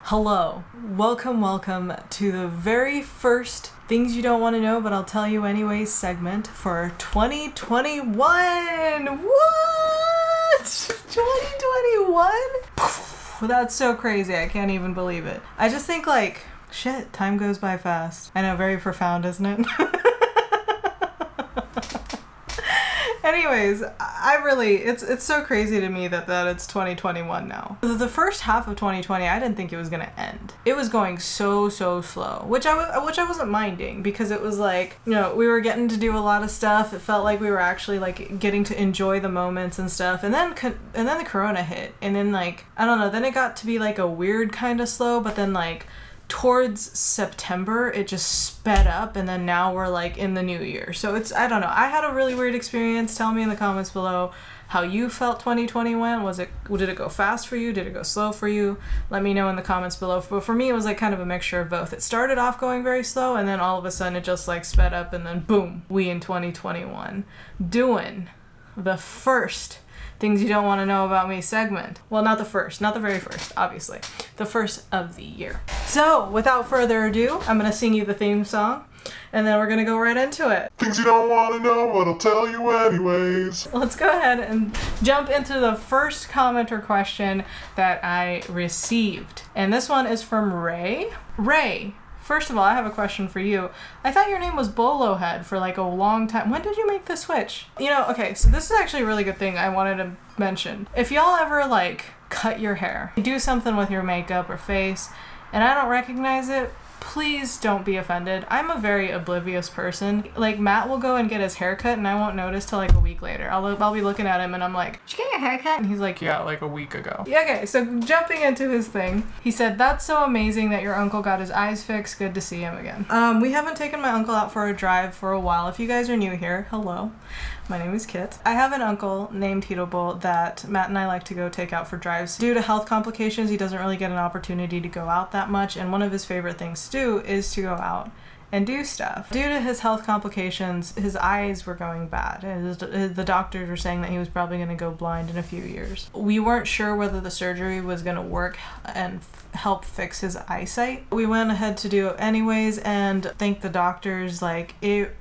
Hello, welcome to the very first Things You Don't Want to Know But I'll Tell You Anyways segment for 2021! What? 2021? That's so crazy, I can't even believe it. I just think shit, time goes by fast. I know, very profound, isn't it? Anyways, it's so crazy to me that it's 2021 now. The first half of 2020, I didn't think it was gonna end. It was going so slow, which I wasn't minding because it was we were getting to do a lot of stuff. It felt like we were actually getting to enjoy the moments and stuff. And then the corona hit, and then I don't know. Then it got to be a weird kind of slow, but then towards September it just sped up, and then now we're in the new year. So I don't know, I had a really weird experience. Tell me in the comments below how you felt 2020 went. Did it go fast for you? Did it go slow for you? Let me know in the comments below. But for me, it was kind of a mixture of both. It started off going very slow, and then all of a sudden it just sped up, and then boom, we in 2021 doing the first Things You Don't Want to Know About Me segment. Well, not the very first, obviously. The first of the year. So, without further ado, I'm going to sing you the theme song, and then we're going to go right into it. Things you don't want to know, but I'll tell you anyways. Let's go ahead and jump into the first comment or question that I received. And this one is from Ray. Ray, first of all, I have a question for you. I thought your name was Bolo Head for a long time. When did you make the switch? Okay, so this is actually a really good thing I wanted to mention. If y'all ever cut your hair, do something with your makeup or face, and I don't recognize it, please don't be offended. I'm a very oblivious person. Matt will go and get his hair cut, and I won't notice till a week later. I'll be looking at him, and I'm like, "Did you get your hair cut?" And he's like, "Yeah, a week ago." Yeah, okay, so jumping into his thing, he said, "That's so amazing that your uncle got his eyes fixed. Good to see him again." We haven't taken my uncle out for a drive for a while. If you guys are new here, hello. My name is Kit. I have an uncle named Hirobo that Matt and I like to go take out for drives. Due to health complications, he doesn't really get an opportunity to go out that much, and one of his favorite things to do is to go out and do stuff. Due to his health complications, his eyes were going bad. The doctors were saying that he was probably going to go blind in a few years. We weren't sure whether the surgery was going to work and help fix his eyesight. We went ahead to do it anyways, and thank the doctors, it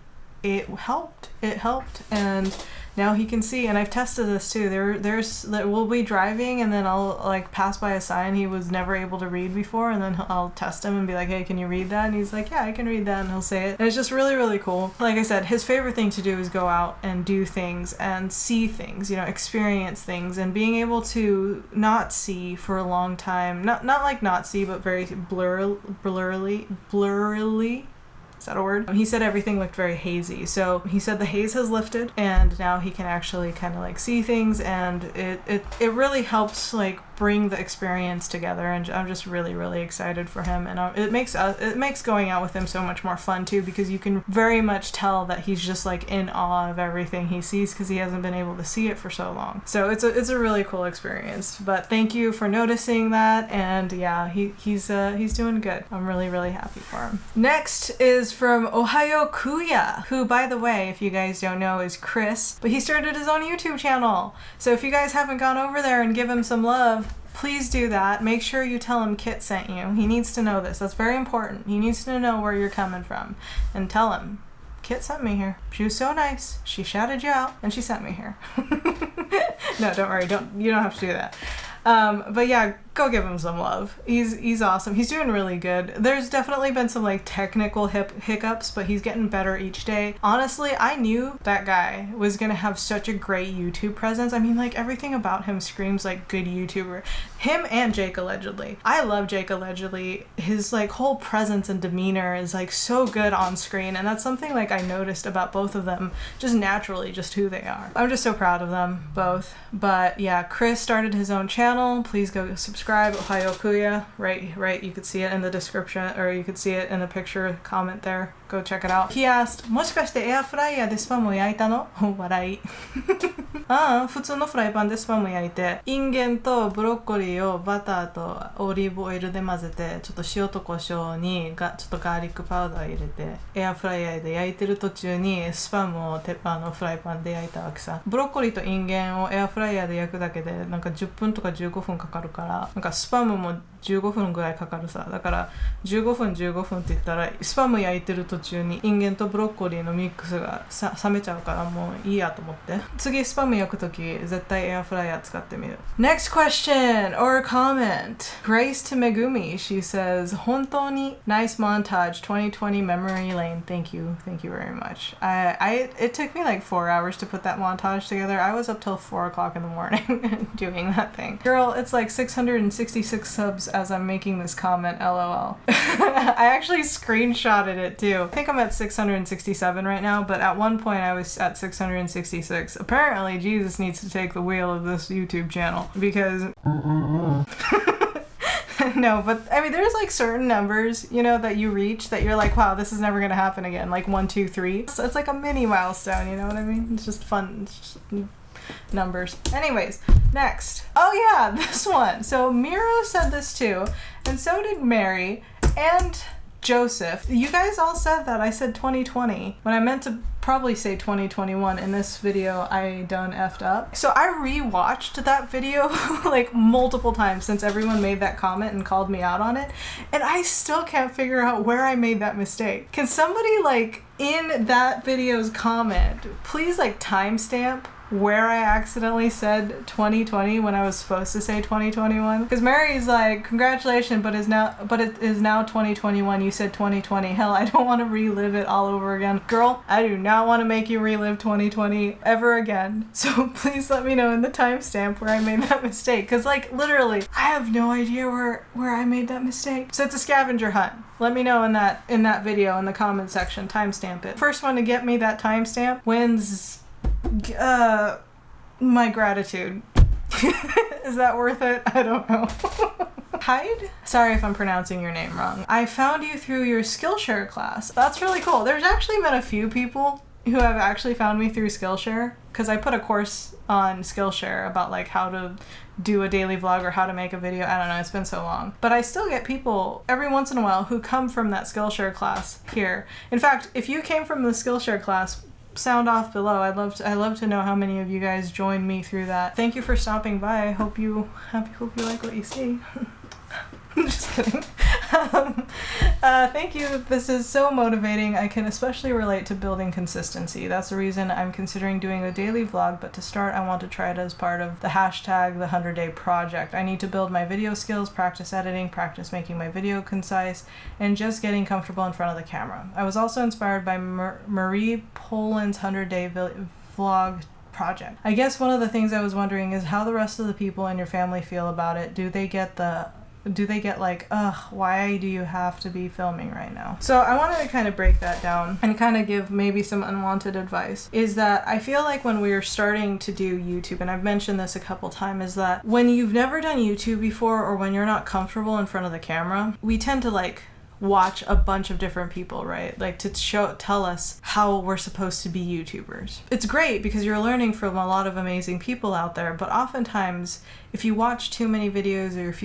helped. It helped, and now he can see. And I've tested this too. We'll be driving, and then I'll pass by a sign he was never able to read before, and then I'll test him and be like, "Hey, can you read that?" And he's like, "Yeah, I can read that," and he'll say it. And it's just really cool. Like I said, his favorite thing to do is go out and do things and see things, experience things, and being able to not see for a long time. Not see, but very blurrily. Is that a word? He said everything looked very hazy. So he said the haze has lifted, and now he can actually kind of see things, and it really helps bring the experience together, and I'm just really excited for him. And it makes going out with him so much more fun too, because you can very much tell that he's just in awe of everything he sees, because he hasn't been able to see it for so long. So it's a really cool experience. But thank you for noticing that, and yeah, he's doing good. I'm really happy for him. Next is from Ohayo Kuya, who, by the way, if you guys don't know, is Chris, but he started his own YouTube channel. So if you guys haven't gone over there and give him some love, please do that. Make sure you tell him Kit sent you. He needs to know this. That's very important. He needs to know where you're coming from. And tell him, Kit sent me here. She was so nice. She shouted you out, and she sent me here. No, don't worry. You don't have to do that. But yeah, go give him some love. He's awesome. He's doing really good. There's definitely been some technical hiccups, but he's getting better each day. Honestly, I knew that guy was gonna have such a great YouTube presence. I mean, everything about him screams good YouTuber. Him and Jake Allegedly. I love Jake Allegedly. His whole presence and demeanor is so good on screen, and that's something I noticed about both of them, just naturally, just who they are. I'm just so proud of them both. But yeah, Chris started his own channel. Please go subscribe. Ohayo Kuya, right, you could see it in the description, or you could see it in the picture comment there. Go check it out. He asked, もしかしてエアフライヤーでスパムを焼いたの？笑い。普通のフライパンでスパム焼いて、インゲンとブロッコリーをバターとオリーブオイルで混ぜて、ちょっと塩と胡椒にちょっとガーリックパウダー入れて、エアフライヤーで焼いてる途中にスパムをフライパンで焼いたわけさ。ブロッコリーとインゲンをエアフライヤーで焼くだけで10分とか15分かかるから、なんかスパムも15分ぐらいかかるさ。だから15分って言ったらスパム焼いてる途中にインゲンとブロッコリーのミックスが冷めちゃうからもういいやと思って。次スパム焼くとき絶対エアフライヤー使ってみる。Next question or comment. Grace to Megumi. She says, 本当に nice montage 2020 memory lane. Thank you very much. It took me like 4 hours to put that montage together. I was up till 4 o'clock in the morning doing that thing. Girl, it's like 666 subs as I'm making this comment, lol. I actually screenshotted it too. I think I'm at 667 right now, but at one point I was at 666. Apparently Jesus needs to take the wheel of this YouTube channel because no, but I mean there's like certain numbers, you know, that you reach that you're like, wow, this is never gonna happen again, like 1, 2, 3. So it's like a mini milestone, you know what I mean? It's just fun. It's just numbers. Anyways, next. Oh yeah, this one. So Miro said this too, and so did Mary and Joseph. You guys all said that. I said 2020 when I meant to probably say 2021. In this video I done effed up. So I rewatched that video like multiple times since everyone made that comment and called me out on it, and I still can't figure out where I made that mistake. Can somebody like in that video's comment please like timestamp where I accidentally said 2020 when I was supposed to say 2021? Because Mary's like, congratulations, but it is now 2021. You said 2020. Hell, I don't want to relive it all over again. Girl, I do not want to make you relive 2020 ever again. So please let me know in the timestamp where I made that mistake. Because like literally, I have no idea where I made that mistake. So it's a scavenger hunt. Let me know in that video in the comment section. Timestamp it. First one to get me that timestamp wins my gratitude. Is that worth it? I don't know. Hyde? Sorry if I'm pronouncing your name wrong. I found you through your Skillshare class. That's really cool. There's actually been a few people who have actually found me through Skillshare because I put a course on Skillshare about like how to do a daily vlog or how to make a video. I don't know, it's been so long. But I still get people every once in a while who come from that Skillshare class here. In fact, if you came from the Skillshare class, sound off below. I'd love to know how many of you guys joined me through that. Thank you for stopping by. I hope you like what you see. Just kidding. Thank you. This is so motivating. I can especially relate to building consistency. That's the reason I'm considering doing a daily vlog, but to start I want to try it as part of the hashtag the 100-day project. I need to build my video skills, practice editing, practice making my video concise, and just getting comfortable in front of the camera. I was also inspired by Marie Poland's 100-day vlog project. I guess one of the things I was wondering is how the rest of the people in your family feel about it. Do they get like, ugh, why do you have to be filming right now? So I wanted to kind of break that down and kind of give maybe some unwanted advice. Is that I feel like when we're starting to do YouTube, and I've mentioned this a couple times, is that when you've never done YouTube before or when you're not comfortable in front of the camera, we tend to like watch a bunch of different people, right? Like to tell us how we're supposed to be YouTubers. It's great because you're learning from a lot of amazing people out there, but oftentimes if you watch too many videos or if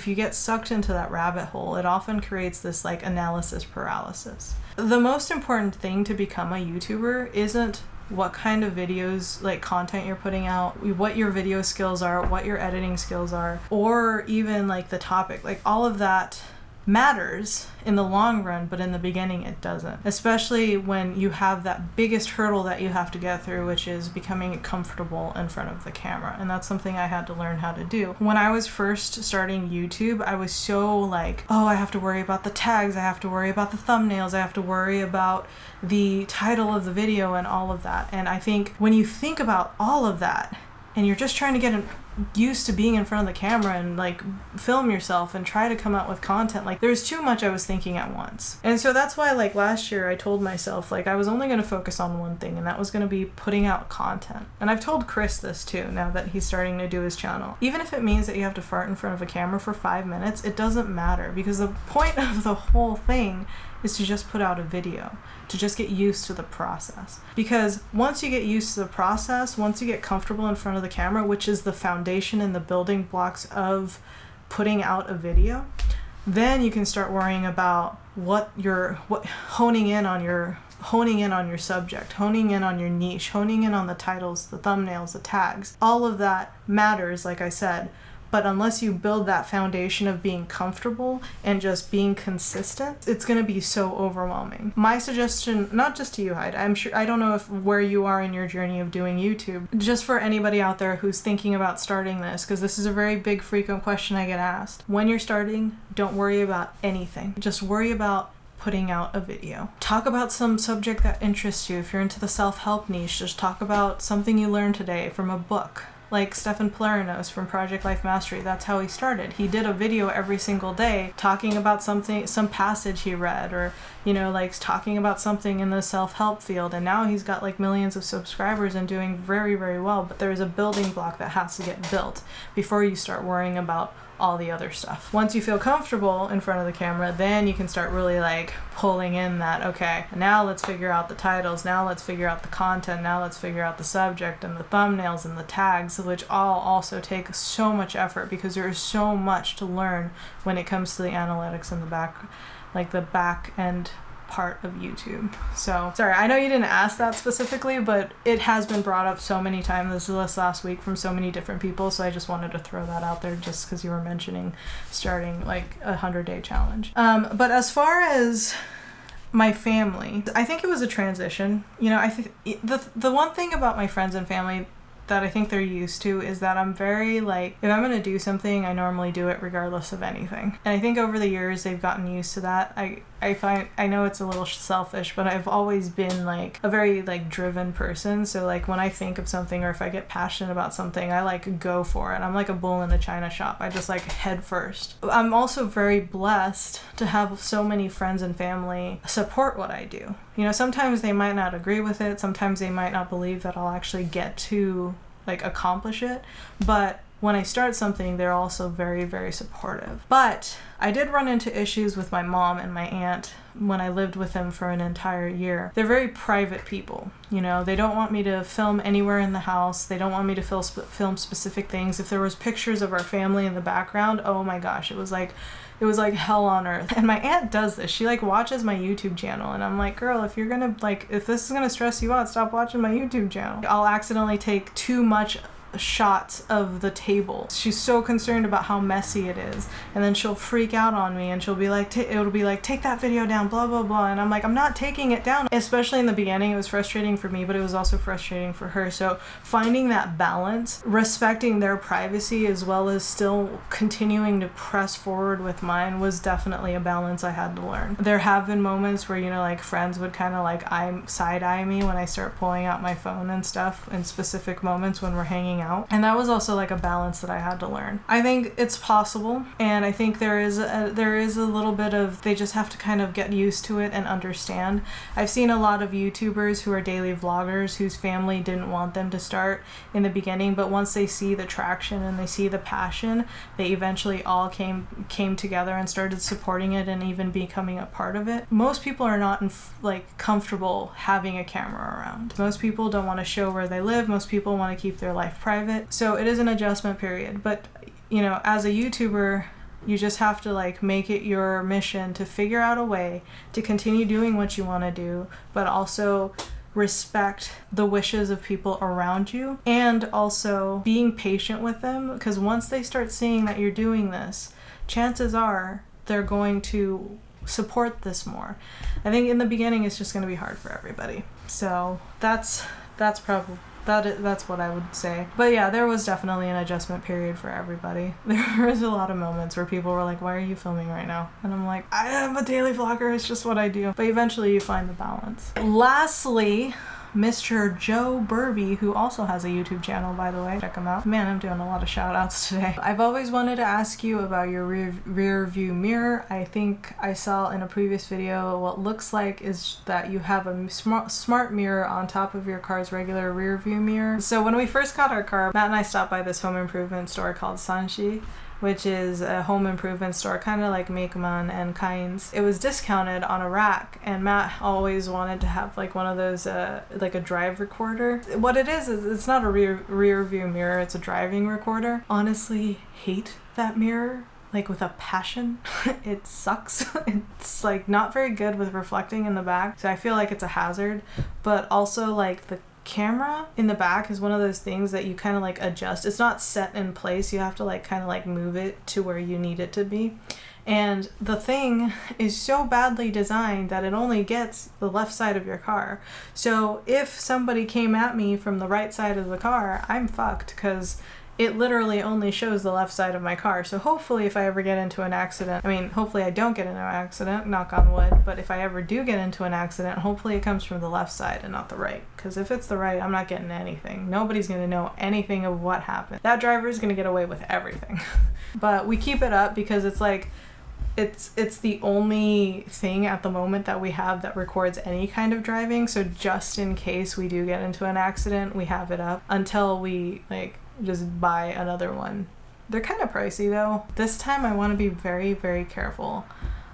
you get sucked into that rabbit hole, it often creates this like analysis paralysis. The most important thing to become a YouTuber isn't what kind of videos, like content you're putting out, what your video skills are, what your editing skills are, or even like the topic. Like all of that matters in the long run, but in the beginning it doesn't. Especially when you have that biggest hurdle that you have to get through, which is becoming comfortable in front of the camera. And that's something I had to learn how to do. When I was first starting YouTube, I was so like, oh, I have to worry about the tags, I have to worry about the thumbnails, I have to worry about the title of the video and all of that. And I think when you think about all of that and you're just trying to get used to being in front of the camera and like film yourself and try to come out with content, like there's too much I was thinking at once. And so that's why like last year I told myself like I was only going to focus on one thing, and that was going to be putting out content. And I've told Chris this too, now that he's starting to do his channel. Even if it means that you have to fart in front of a camera for 5 minutes, it doesn't matter, because the point of the whole thing is to just put out a video, to just get used to the process. Because once you get used to the process, once you get comfortable in front of the camera, which is the foundation and the building blocks of putting out a video, then you can start worrying about honing in on your subject, honing in on your niche, honing in on the titles, the thumbnails, the tags. All of that matters, like I said, But unless you build that foundation of being comfortable and just being consistent, it's going to be so overwhelming. My suggestion, not just to you, Hyde, I'm sure, I don't know if where you are in your journey of doing YouTube, just for anybody out there who's thinking about starting this, because this is a very big frequent question I get asked. When you're starting, don't worry about anything. Just worry about putting out a video. Talk about some subject that interests you. If you're into the self-help niche, just talk about something you learned today from a book. Like Stefan Plerinos from Project Life Mastery, that's how he started. He did a video every single day talking about something, some passage he read, or, you know, like talking about something in the self-help field. And now he's got like millions of subscribers and doing very, very well. But there's a building block that has to get built before you start worrying about all the other stuff. Once you feel comfortable in front of the camera, then you can start really like pulling in that, okay, now let's figure out the titles, now let's figure out the content, now let's figure out the subject and the thumbnails and the tags, which all also take so much effort because there is so much to learn when it comes to the analytics and the back, like the back end part of YouTube. So sorry, I know you didn't ask that specifically, but it has been brought up so many times this last week from so many different people, so I just wanted to throw that out there just because you were mentioning starting like a 100-day challenge. But as far as my family, I think it was a transition. You know, I think the one thing about my friends and family that I think they're used to is that I'm very like, if I'm going to do something, I normally do it regardless of anything. And I think over the years they've gotten used to that. I know it's a little selfish, but I've always been like a very like driven person. So like when I think of something or if I get passionate about something, I like go for it. I'm like a bull in a china shop. I just like head first. I'm also very blessed to have so many friends and family support what I do. You know, sometimes they might not agree with it. Sometimes they might not believe that I'll actually get to like accomplish it. But when I start something, they're also very, very supportive. But I did run into issues with my mom and my aunt when I lived with them for an entire year. They're very private people. You know, they don't want me to film anywhere in the house. They don't want me to film specific things. If there was pictures of our family in the background, oh my gosh, it was like hell on earth. And my aunt does this. She like watches my YouTube channel and I'm like, girl, if this is gonna stress you out, stop watching my YouTube channel. I'll accidentally take too much shots of the table. She's so concerned about how messy it is, and then she'll freak out on me and she'll be like, it'll be like, take that video down, blah blah blah, and I'm like, I'm not taking it down. Especially in the beginning, it was frustrating for me, but it was also frustrating for her. So finding that balance, respecting their privacy as well as still continuing to press forward with mine, was definitely a balance I had to learn. There have been moments where, you know, like friends would kind of like side-eye me when I start pulling out my phone and stuff in specific moments when we're hanging out. And that was also like a balance that I had to learn. I think it's possible, and I think there is a little bit of, they just have to kind of get used to it and understand. I've seen a lot of YouTubers who are daily vloggers whose family didn't want them to start in the beginning, but once they see the traction and they see the passion, they eventually all came together and started supporting it and even becoming a part of it. Most people are not like comfortable having a camera around. Most people don't want to show where they live. Most people want to keep their life private. So it is an adjustment period. But, you know, as a YouTuber, you just have to like make it your mission to figure out a way to continue doing what you want to do, but also respect the wishes of people around you, and also being patient with them, because once they start seeing that you're doing this, chances are they're going to support this more. I think in the beginning it's just going to be hard for everybody. So that's probably that's what I would say. But yeah, there was definitely an adjustment period for everybody. There was a lot of moments where people were like, why are you filming right now? And I'm like, I am a daily vlogger, it's just what I do. But eventually you find the balance. Lastly, Mr. Joe Burby, who also has a YouTube channel, by the way. Check him out. Man, I'm doing a lot of shout outs today. I've always wanted to ask you about your rear view mirror. I think I saw in a previous video what looks like is that you have a smart mirror on top of your car's regular rear view mirror. So when we first got our car, Matt and I stopped by this home improvement store called Sanshi, which is a home improvement store, kind of like Meikman and Kynes. It was discounted on a rack, and Matt always wanted to have like one of those, like a drive recorder. What it is it's not a rear view mirror, it's a driving recorder. Honestly, hate that mirror, like with a passion. It sucks. It's like not very good with reflecting in the back, so I feel like it's a hazard. But also like camera in the back is one of those things that you kind of like adjust. It's not set in place. You have to like kind of like move it to where you need it to be. And the thing is so badly designed that it only gets the left side of your car. So if somebody came at me from the right side of the car, I'm fucked, because it literally only shows the left side of my car. So hopefully if I ever get into an accident, I mean, hopefully I don't get into an accident, knock on wood, but if I ever do get into an accident, hopefully it comes from the left side and not the right. Because if it's the right, I'm not getting anything. Nobody's going to know anything of what happened. That driver is going to get away with everything. But we keep it up because it's like, it's the only thing at the moment that we have that records any kind of driving. So just in case we do get into an accident, we have it up until we like just buy another one. They're kind of pricey though. This time I want to be very, very careful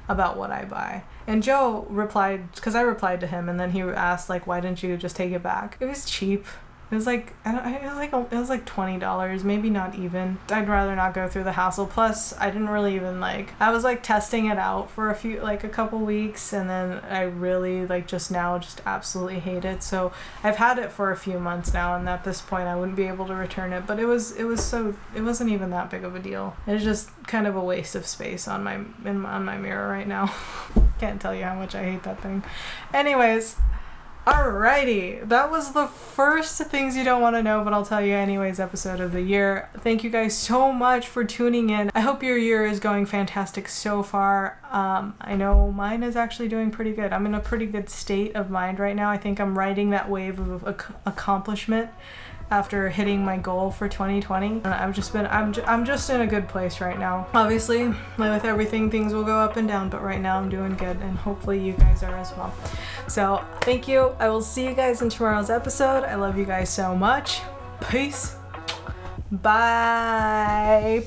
about what I buy. And Joe replied, because I replied to him, and then he asked like, why didn't you just take it back? It was cheap. It was like, it was like $20, maybe not even. I'd rather not go through the hassle. Plus, I didn't really even like, I was like testing it out for a couple weeks, and then I really like just absolutely hate it. So I've had it for a few months now, and at this point I wouldn't be able to return it, but it wasn't even that big of a deal. It was just kind of a waste of space on my mirror right now. Can't tell you how much I hate that thing. Anyways, alrighty, that was the first things you don't want to know, but I'll tell you anyways episode of the year. Thank you guys so much for tuning in. I hope your year is going fantastic so far. I know mine is actually doing pretty good. I'm in a pretty good state of mind right now. I think I'm riding that wave of accomplishment after hitting my goal for 2020. I'm just in a good place right now. Obviously, with everything, things will go up and down, but right now I'm doing good, and hopefully you guys are as well. So thank you. I will see you guys in tomorrow's episode. I love you guys so much. Peace. Bye.